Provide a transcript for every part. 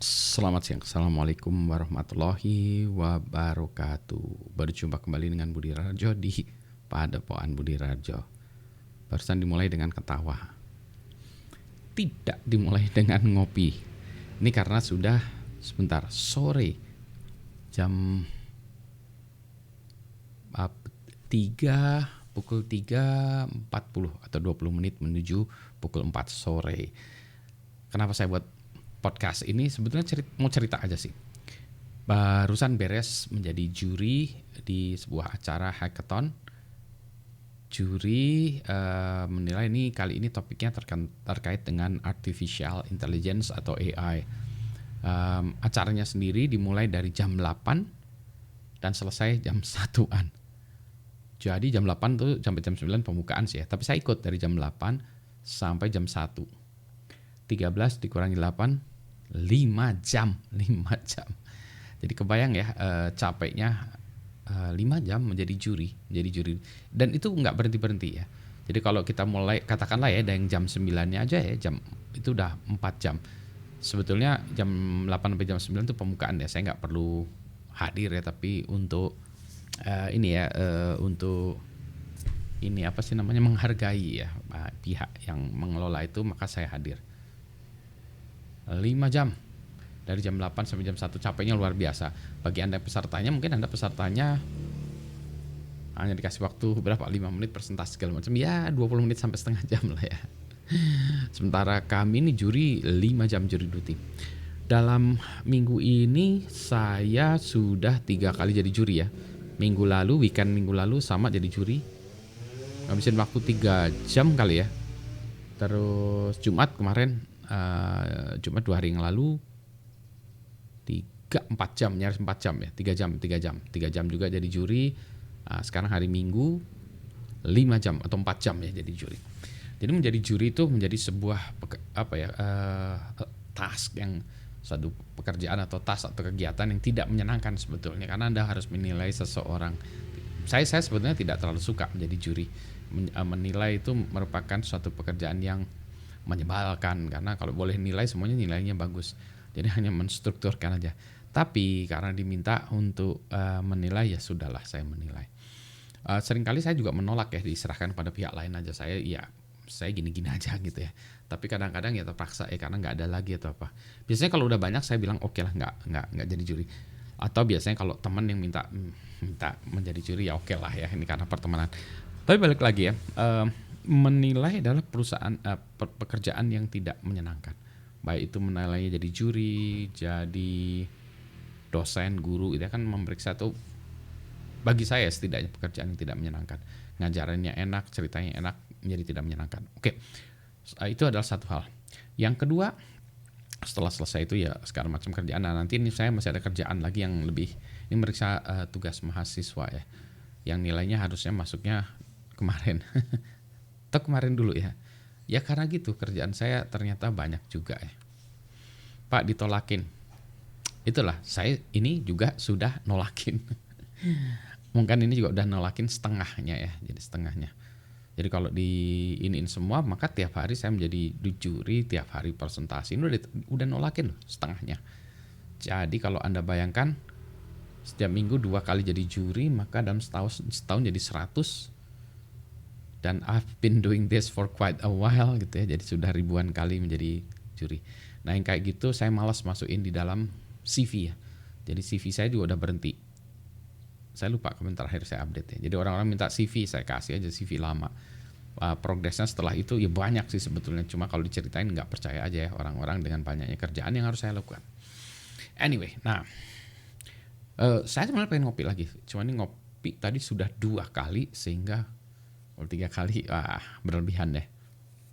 Selamat siang, Assalamualaikum warahmatullahi wabarakatuh. Berjumpa kembali dengan Budi Rajo di Padepokan Budi Rajo. Barusan dimulai dengan ketawa, tidak dimulai dengan ngopi. Ini karena sudah sebentar sore, jam 3, pukul 3.40 atau 20 menit menuju pukul 4 sore. Kenapa saya buat podcast ini? Sebetulnya mau cerita aja sih. Barusan beres menjadi juri di sebuah acara hackathon. Juri menilai kali ini topiknya terkait dengan artificial intelligence atau AI. Acaranya sendiri dimulai dari jam 8 dan selesai jam 1-an. Jadi jam 8 tuh sampai jam 9 pembukaan sih ya. Tapi saya ikut dari jam 8 sampai jam 1. 13 dikurangi 8, 5 jam. Jadi kebayang ya capeknya 5 jam menjadi juri. Dan itu nggak berhenti-berhenti ya. Jadi kalau kita mulai, katakanlah ya dari jam 9-nya aja ya, itu udah 4 jam. Sebetulnya jam 8 sampai jam 9 itu pembukaan ya. Saya nggak perlu hadir ya, tapi untuk untuk ini apa sih namanya, menghargai ya pihak yang mengelola itu, maka saya hadir 5 jam dari jam 8 sampai jam 1. Capeknya luar biasa. Bagi Anda pesertanya, mungkin Anda pesertanya hanya dikasih waktu berapa, 5 menit presentasi segala macam ya, 20 menit sampai setengah jam lah ya. Sementara kami ini juri 5 jam, juri duty. Dalam minggu ini saya sudah 3 kali jadi juri ya. Weekend minggu lalu sama jadi juri, ngabisin waktu 3 jam kali ya. Terus Jumat kemarin, Jumat 2 hari yang lalu 3-4 jam, nyaris 4 jam ya, 3 jam juga jadi juri. Sekarang hari Minggu 5 jam atau 4 jam ya jadi juri. Jadi menjadi juri itu menjadi sebuah task yang, suatu pekerjaan atau task atau kegiatan yang tidak menyenangkan sebetulnya, karena Anda harus menilai seseorang. Saya sebetulnya tidak terlalu suka menjadi juri. Menilai itu merupakan suatu pekerjaan yang menyebalkan, karena kalau boleh nilai semuanya nilainya bagus. Jadi hanya menstrukturkan aja. Tapi karena diminta untuk menilai, ya sudahlah saya menilai. Seringkali saya juga menolak ya, diserahkan pada pihak lain aja. Saya gini-gini aja gitu ya. Tapi kadang-kadang ya terpaksa ya, karena nggak ada lagi atau apa. Biasanya kalau udah banyak saya bilang oke lah, nggak jadi juri. Atau biasanya kalau teman yang minta menjadi juri, ya oke lah ya, ini karena pertemanan. Tapi balik lagi ya, menilai adalah pekerjaan yang tidak menyenangkan. Baik itu menilainya jadi juri, jadi dosen, guru, itu kan memeriksa tuh, bagi saya setidaknya pekerjaan yang tidak menyenangkan. Ngajarannya enak, ceritanya enak, menjadi tidak menyenangkan. Oke, itu adalah satu hal. Yang kedua, setelah selesai itu ya sekarang macam kerjaan. Nah, nanti ini saya masih ada kerjaan lagi yang lebih, ini meriksa tugas mahasiswa ya, yang nilainya harusnya masuknya kemarin atau kemarin dulu ya. Ya karena gitu kerjaan saya ternyata banyak juga ya. Pak, ditolakin. Itulah, saya ini juga sudah nolakin. Mungkin ini juga udah nolakin setengahnya ya, jadi setengahnya. Jadi kalau diiniin semua, maka tiap hari saya menjadi juri, tiap hari presentasi, ini udah nolakin loh setengahnya. Jadi kalau Anda bayangkan, setiap minggu 2 kali jadi juri, maka dalam setahun jadi 100. Dan I've been doing this for quite a while gitu ya, jadi sudah ribuan kali menjadi juri. Nah yang kayak gitu saya malas masukin di dalam CV ya. Jadi CV saya juga udah berhenti. Saya lupa kapan terakhir saya update ya. Jadi orang-orang minta CV, saya kasih aja CV lama. Progresnya setelah itu ya banyak sih sebetulnya. Cuma kalau diceritain nggak percaya aja ya orang-orang dengan banyaknya kerjaan yang harus saya lakukan. Anyway, nah saya sebenarnya pengen ngopi lagi. Cuma ini ngopi tadi sudah 2 kali, sehingga kalau 3 kali berlebihan deh.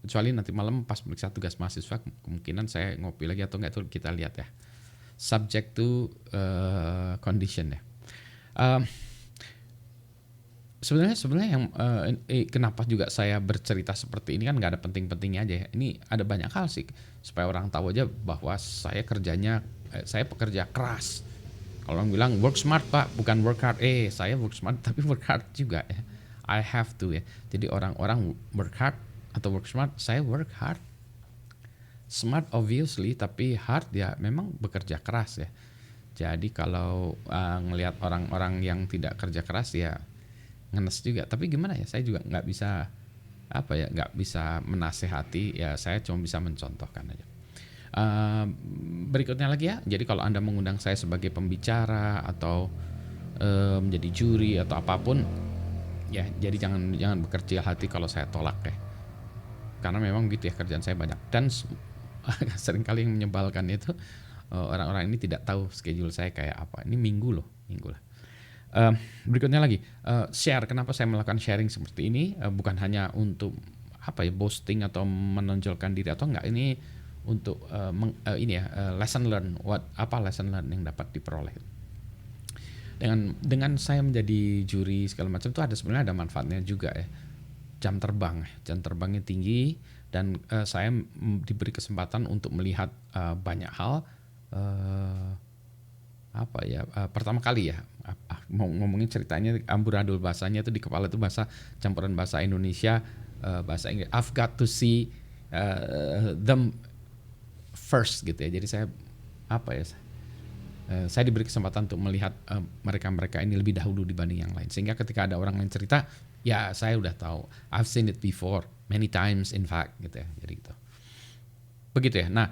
Kecuali nanti malam pas periksa tugas mahasiswa, kemungkinan saya ngopi lagi atau enggak, itu kita lihat ya. Subject to condition ya. Sebenarnya yang kenapa juga saya bercerita seperti ini, kan nggak ada penting-pentingnya aja ya. Ini ada banyak hal sih supaya orang tahu aja bahwa saya kerjanya, saya pekerja keras. Kalau orang bilang work smart pak, bukan work hard. Saya work smart tapi work hard juga ya. I have to ya. Jadi orang-orang work hard atau work smart, saya work hard. Smart obviously, tapi hard ya memang bekerja keras ya. Jadi kalau ngelihat orang-orang yang tidak kerja keras ya ngenes juga. Tapi gimana ya, saya juga nggak bisa nggak bisa menasehati ya, saya cuma bisa mencontohkan aja. Berikutnya lagi ya, jadi kalau Anda mengundang saya sebagai pembicara atau menjadi juri atau apapun ya, jadi jangan berkecil hati kalau saya tolak ya, karena memang gitu ya, kerjaan saya banyak dan seringkali yang menyebalkan itu orang-orang ini tidak tahu schedule saya kayak apa. Ini minggu lah. Berikutnya lagi, share. Kenapa saya melakukan sharing seperti ini? Bukan hanya untuk boasting atau menonjolkan diri atau enggak. Ini untuk lesson learn. Lesson learn yang dapat diperoleh. Dengan saya menjadi juri segala macam itu sebenarnya ada manfaatnya juga ya. Jam terbangnya tinggi dan saya diberi kesempatan untuk melihat banyak hal. Pertama kali ya, mau ngomongin ceritanya amburadul bahasanya itu di kepala itu campuran bahasa Indonesia, bahasa Inggris. I've got to see them first gitu ya. Jadi saya diberi kesempatan untuk melihat mereka ini lebih dahulu dibanding yang lain, sehingga ketika ada orang lain cerita ya saya udah tahu. I've seen it before many times in fact gitu ya. Jadi gitu. Begitu ya. Nah,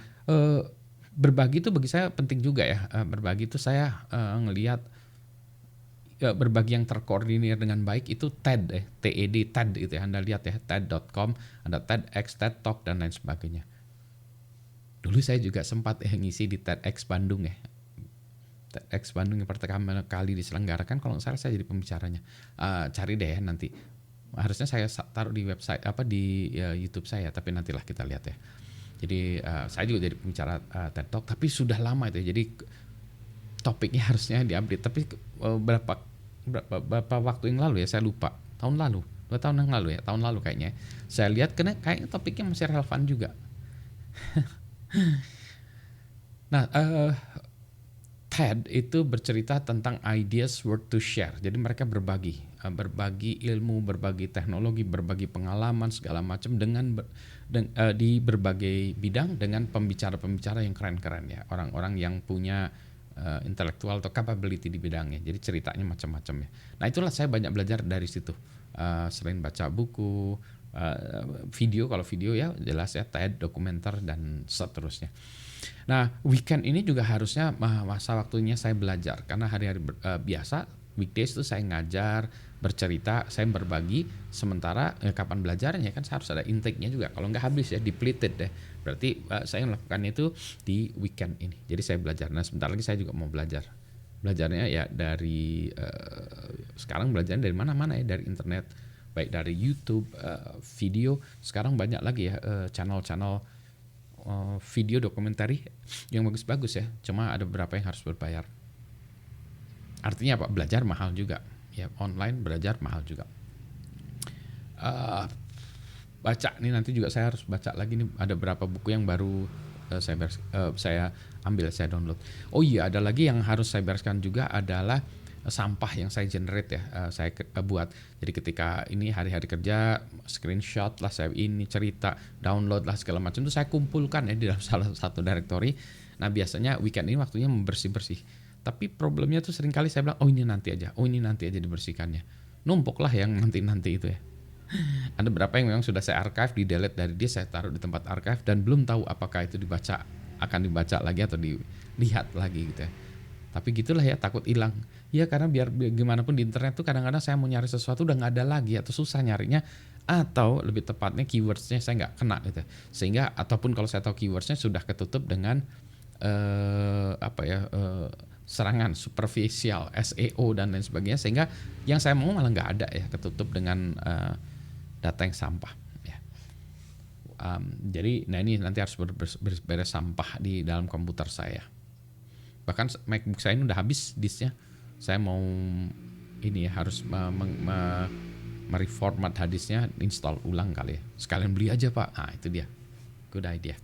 berbagi itu bagi saya penting juga ya. Berbagi itu saya ngelihat berbagi yang terkoordinir dengan baik itu TED TED gitu ya. Anda lihat ya, TED.com, ada TEDx, TED Talk dan lain sebagainya. Dulu saya juga sempat ngisi di TEDx Bandung ya. TEDx Bandung yang pertama kali diselenggarakan, kalau nggak salah saya jadi pembicaranya. Cari deh ya nanti. Harusnya saya taruh di website di YouTube saya, tapi nantilah kita lihat ya. Jadi saya juga jadi pembicara TED Talk, tapi sudah lama itu ya. Jadi topiknya harusnya diupdate, tapi berapa waktu yang lalu ya, saya lupa. Tahun lalu, 2 tahun yang lalu ya, tahun lalu kayaknya. Saya lihat kayaknya topiknya masih relevan juga. Nah, TED itu bercerita tentang ideas worth to share. Jadi mereka berbagi ilmu, berbagi teknologi, berbagi pengalaman segala macam di berbagai bidang dengan pembicara-pembicara yang keren-keren ya, orang-orang yang punya intelektual atau capability di bidangnya. Jadi ceritanya macam-macam ya. Nah, itulah saya banyak belajar dari situ. Selain baca buku, video, kalau video ya jelas ya TED, dokumenter dan seterusnya. Nah, weekend ini juga harusnya masa waktunya saya belajar, karena hari-hari biasa weekdays itu saya ngajar, bercerita, saya berbagi, sementara kapan belajarnya kan harus ada intake-nya juga. Kalau nggak habis ya, depleted deh. Berarti saya melakukan itu di weekend ini. Jadi saya belajar. Nah, sebentar lagi saya juga mau belajar. Belajarnya ya dari sekarang belajarnya dari mana-mana ya, dari internet, baik dari YouTube, video. Sekarang banyak lagi ya channel-channel video dokumentari yang bagus-bagus ya. Cuma ada beberapa yang harus berbayar. Artinya apa? Belajar mahal juga. Ya, online belajar mahal juga. Baca nih, nanti juga saya harus baca lagi nih, ada beberapa buku yang baru saya ambil, saya download. Oh iya, ada lagi yang harus saya bereskan juga adalah sampah yang saya generate ya, saya buat. Jadi ketika ini hari-hari kerja, screenshot lah saya ini cerita, download lah segala macam itu saya kumpulkan ya di dalam salah satu directory. Nah, biasanya weekend ini waktunya membersih-bersih. Tapi problemnya tuh seringkali saya bilang, oh ini nanti aja dibersihkannya. Numpuk lah yang nanti-nanti itu ya. Ada beberapa yang memang sudah saya archive, di delete dari dia, saya taruh di tempat archive dan belum tahu apakah itu akan dibaca lagi atau dilihat lagi gitu ya. Tapi gitulah ya, takut hilang. Ya karena biar gimana pun di internet tuh kadang-kadang saya mau nyari sesuatu udah nggak ada lagi atau susah nyarinya, atau lebih tepatnya keywordsnya saya nggak kena gitu. Sehingga ataupun kalau saya tahu keywordsnya sudah ketutup dengan serangan superficial, SEO dan lain sebagainya, sehingga yang saya mau malah nggak ada ya, ketutup dengan data yang sampah ya. Jadi ini nanti harus beres sampah di dalam komputer saya. Bahkan MacBook saya ini udah habis disknya. Saya mau ini ya, harus mereformat harddisknya, install ulang kali ya. Sekalian beli aja Pak. Nah itu dia, good idea.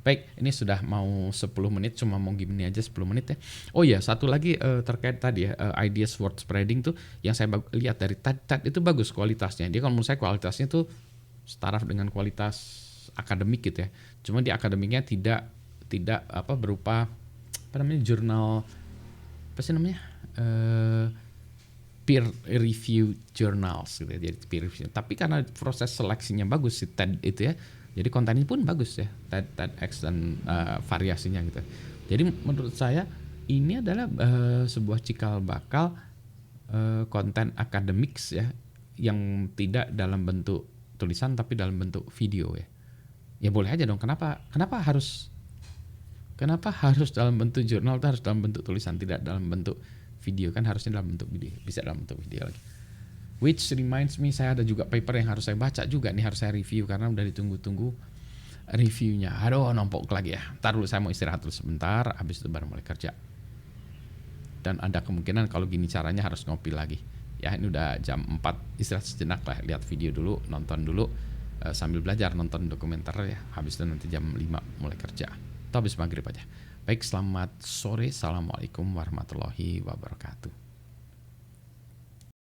Baik, ini sudah mau 10 menit, cuma mau gini aja 10 menit ya. Oh iya, satu lagi terkait tadi ya, ideas worth spreading tuh yang saya lihat dari TED itu bagus kualitasnya. Dia kalau menurut saya kualitasnya tuh setara dengan kualitas akademik gitu ya. Cuma di akademiknya tidak berupa jurnal, apa sih namanya, peer review journals gitu ya. Jadi peer review. Tapi karena proses seleksinya bagus si TED itu ya, jadi kontennya pun bagus ya, TEDx dan variasinya gitu. Jadi menurut saya ini adalah sebuah cikal bakal konten akademiks ya, yang tidak dalam bentuk tulisan tapi dalam bentuk video ya. Ya boleh aja dong. Kenapa harus dalam bentuk jurnal, harus dalam bentuk tulisan, tidak dalam bentuk video? Kan harusnya dalam bentuk video, bisa dalam bentuk video lagi. Which reminds me, saya ada juga paper yang harus saya baca juga nih, harus saya review karena udah ditunggu-tunggu reviewnya. Aduh, nombok lagi ya. Ntar dulu, saya mau istirahat dulu sebentar, habis itu baru mulai kerja. Dan ada kemungkinan kalau gini caranya harus ngopi lagi. Ya, ini udah jam 4, istirahat sejenak lah, lihat video dulu, nonton dulu, sambil belajar nonton dokumenter ya. Habis itu nanti jam 5 mulai kerja. Atau habis maghrib aja. Baik, selamat sore. Assalamualaikum warahmatullahi wabarakatuh.